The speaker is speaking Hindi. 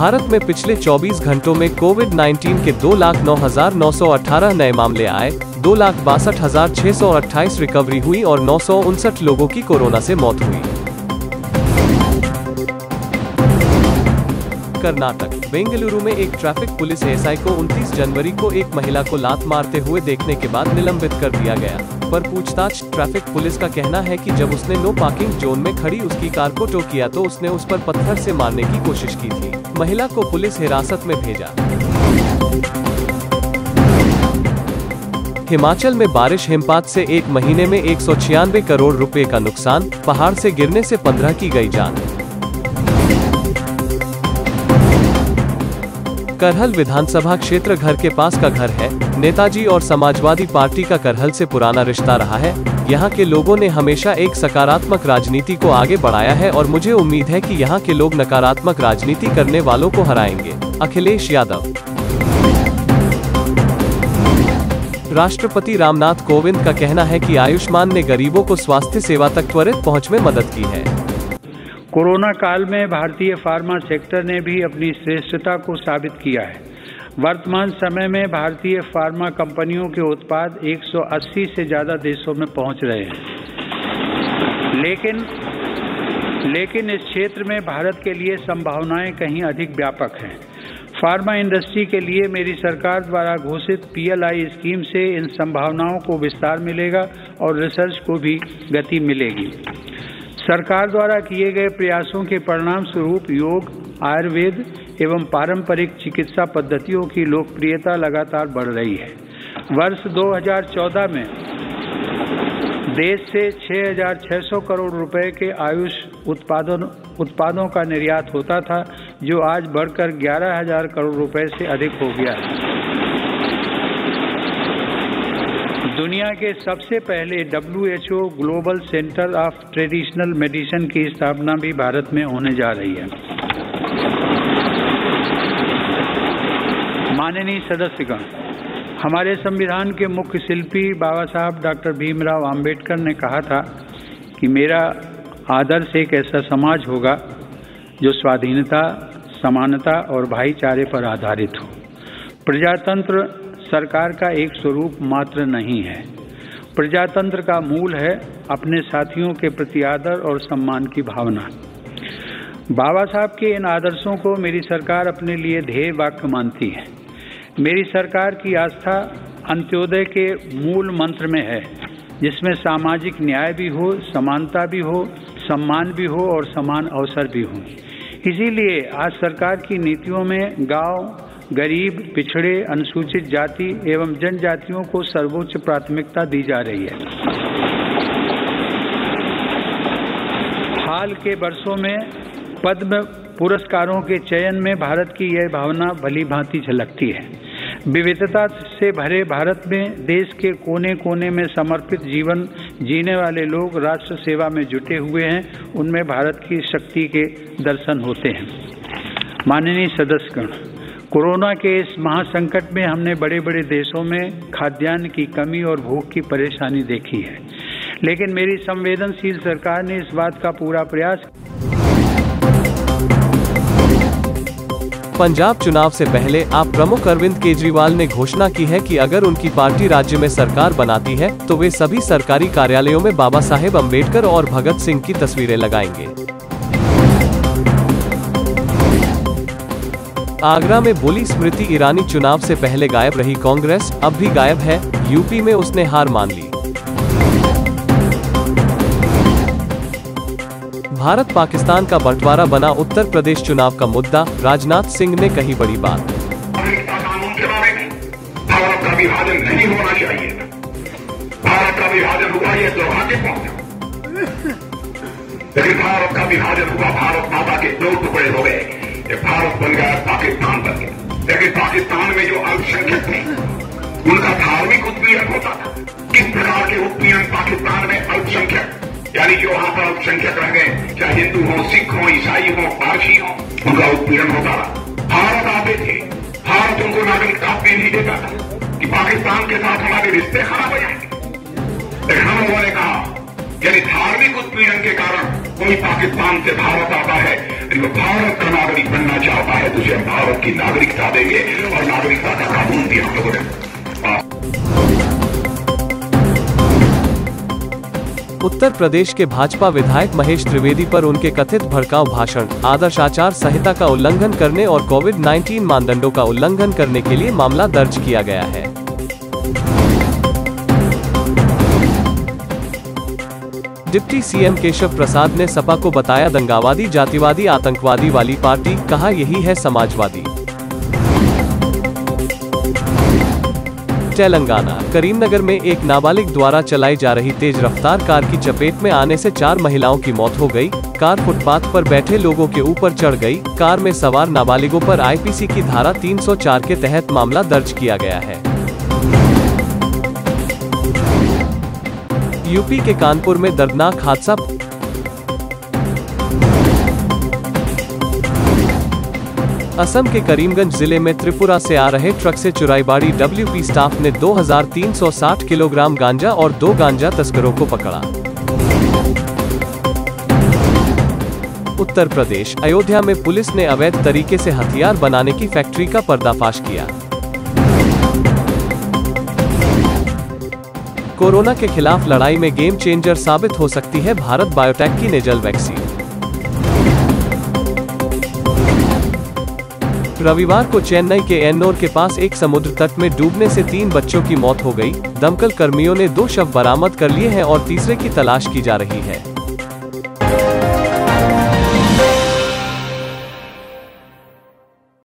भारत में पिछले 24 घंटों में कोविड-19 के 2,09,918 नए मामले आए, 2,62,628 रिकवरी हुई और 959 लोगों की कोरोना से मौत हुई। कर्नाटक बेंगलुरु में एक ट्रैफिक पुलिस एएसआई को 29 जनवरी को एक महिला को लात मारते हुए देखने के बाद निलंबित कर दिया गया। पर पूछताछ ट्रैफिक पुलिस का कहना है कि जब उसने नो पार्किंग जोन में खड़ी उसकी कार को टो किया तो उसने उस पर पत्थर से मारने की कोशिश की थी। महिला को पुलिस हिरासत में भेजा। हिमाचल में बारिश हिमपात से एक महीने में 196 करोड़ रुपए का नुकसान, पहाड़ से गिरने से 15 की गई जान। करहल विधानसभा क्षेत्र घर के पास का घर है। नेताजी और समाजवादी पार्टी का करहल से पुराना रिश्ता रहा है। यहाँ के लोगों ने हमेशा एक सकारात्मक राजनीति को आगे बढ़ाया है और मुझे उम्मीद है कि यहाँ के लोग नकारात्मक राजनीति करने वालों को हराएंगे। अखिलेश यादव। राष्ट्रपति रामनाथ कोविंद का कहना है कि आयुष्मान ने गरीबों को स्वास्थ्य सेवा तक त्वरित पहुँच में मदद की है। कोरोना काल में भारतीय फार्मा सेक्टर ने भी अपनी श्रेष्ठता को साबित किया है। वर्तमान समय में भारतीय फार्मा कंपनियों के उत्पाद 180 से ज़्यादा देशों में पहुंच रहे हैं। लेकिन इस क्षेत्र में भारत के लिए संभावनाएं कहीं अधिक व्यापक हैं। फार्मा इंडस्ट्री के लिए मेरी सरकार द्वारा घोषित PLI स्कीम से इन संभावनाओं को विस्तार मिलेगा और रिसर्च को भी गति मिलेगी। सरकार द्वारा किए गए प्रयासों के परिणाम स्वरूप योग, आयुर्वेद एवं पारंपरिक चिकित्सा पद्धतियों की लोकप्रियता लगातार बढ़ रही है। वर्ष 2014 में देश से 6,600 करोड़ रुपए के आयुष उत्पादों का निर्यात होता था, जो आज बढ़कर 11,000 करोड़ रुपए से अधिक हो गया है। दुनिया के सबसे पहले WHO global centre of traditional medicine की स्थापना भी भारत में होने जा रही है। माननीय सदस्यगण, हमारे संविधान के मुख्य शिल्पी बाबा साहब डॉक्टर भीमराव अंबेडकर ने कहा था कि मेरा आदर्श एक ऐसा समाज होगा जो स्वाधीनता, समानता और भाईचारे पर आधारित हो। प्रजातंत्र सरकार का एक स्वरूप मात्र नहीं है। प्रजातंत्र का मूल है अपने साथियों के प्रति आदर और सम्मान की भावना। बाबा साहब के इन आदर्शों को मेरी सरकार अपने लिए ध्येय वाक्य मानती है। मेरी सरकार की आस्था अंत्योदय के मूल मंत्र में है, जिसमें सामाजिक न्याय भी हो, समानता भी हो, सम्मान भी हो और समान अवसर भी हो। इसीलिए आज सरकार की नीतियों में गांव, गरीब, पिछड़े, अनुसूचित जाति एवं जनजातियों को सर्वोच्च प्राथमिकता दी जा रही है। हाल के वर्षों में पद्म पुरस्कारों के चयन में भारत की यह भावना भली भांति झलकती है। विविधता से भरे भारत में देश के कोने कोने में समर्पित जीवन जीने वाले लोग राष्ट्र सेवा में जुटे हुए हैं। उनमें भारत की शक्ति के दर्शन होते हैं। माननीय सदस्यगण, कोरोना के इस महासंकट में हमने बड़े बड़े देशों में खाद्यान्न की कमी और भूख की परेशानी देखी है, लेकिन मेरी संवेदनशील सरकार ने इस बात का पूरा प्रयास। पंजाब चुनाव से पहले आप प्रमुख अरविंद केजरीवाल ने घोषणा की है कि अगर उनकी पार्टी राज्य में सरकार बनाती है तो वे सभी सरकारी कार्यालयों में बाबा साहेब अम्बेडकर और भगत सिंह की तस्वीरें लगाएंगे। आगरा में बोली स्मृति ईरानी, चुनाव से पहले गायब रही कांग्रेस, अब भी गायब है। यूपी में उसने हार मान ली। भारत पाकिस्तान का बंटवारा बना उत्तर प्रदेश चुनाव का मुद्दा, राजनाथ सिंह ने कही बड़ी बात। कानून के बारे में भारत का विभाजन नहीं होना चाहिए। भारत का विभाजन हुआ, ये दुर्भाग्य पहुंचा, लेकिन भारत का विभाजन हुआ, भारत माता के 2 टुकड़े हो गए। भारत बन गया, पाकिस्तान बन गया। लेकिन पाकिस्तान में जो अल्पसंख्यक थे उनका धार्मिक उत्पीड़न होता था। किस प्रकार के उत्पीड़न पाकिस्तान में अल्पसंख्यक, यानी जो वहां पर अल्पसंख्यक रह गए, चाहे हिंदू हो, सिख हो, ईसाई हो, पारसी हो, उनका उत्पीड़न होता था। भारत आते थे, भारत उनको नागरिकता भी नहीं देता था कि पाकिस्तान के साथ हमारे रिश्ते खराब हो जाएंगे। लेकिन हम लोगों ने कहा, यदि धार्मिक उत्पीड़न के कारण कोई पाकिस्तान से भारत आता है, जो भारत का नागरिक बनना चाहता है तो उसे हम भारत की नागरिकता देंगे और नागरिकता का कानून भी हम लोगों ने। उत्तर प्रदेश के भाजपा विधायक महेश त्रिवेदी पर उनके कथित भड़काऊ भाषण, आदर्श आचार संहिता का उल्लंघन करने और कोविड-19 मानदंडों का उल्लंघन करने के लिए मामला दर्ज किया गया है। डिप्टी सीएम केशव प्रसाद ने सपा को बताया दंगावादी, जातिवादी, आतंकवादी वाली पार्टी, कहा यही है समाजवादी। तेलंगाना करीमनगर में एक नाबालिग द्वारा चलाई जा रही तेज रफ्तार कार की चपेट में आने से 4 महिलाओं की मौत हो गई। कार फुटपाथ पर बैठे लोगों के ऊपर चढ़ गई। कार में सवार नाबालिगों पर आईपीसी की धारा 304 के तहत मामला दर्ज किया गया है। यूपी के कानपुर में दर्दनाक हादसा। असम के करीमगंज जिले में त्रिपुरा से आ रहे ट्रक से चुराईबाड़ी डब्ल्यूपी स्टाफ ने 2360 किलोग्राम गांजा और 2 गांजा तस्करों को पकड़ा। उत्तर प्रदेश अयोध्या में पुलिस ने अवैध तरीके से हथियार बनाने की फैक्ट्री का पर्दाफाश किया। कोरोना के खिलाफ लड़ाई में गेम चेंजर साबित हो सकती है भारत बायोटेक की नेजल वैक्सीन। रविवार को चेन्नई के एन्नोर के पास एक समुद्र तट में डूबने से 3 बच्चों की मौत हो गई। दमकल कर्मियों ने 2 शव बरामद कर लिए हैं और तीसरे की तलाश की जा रही है।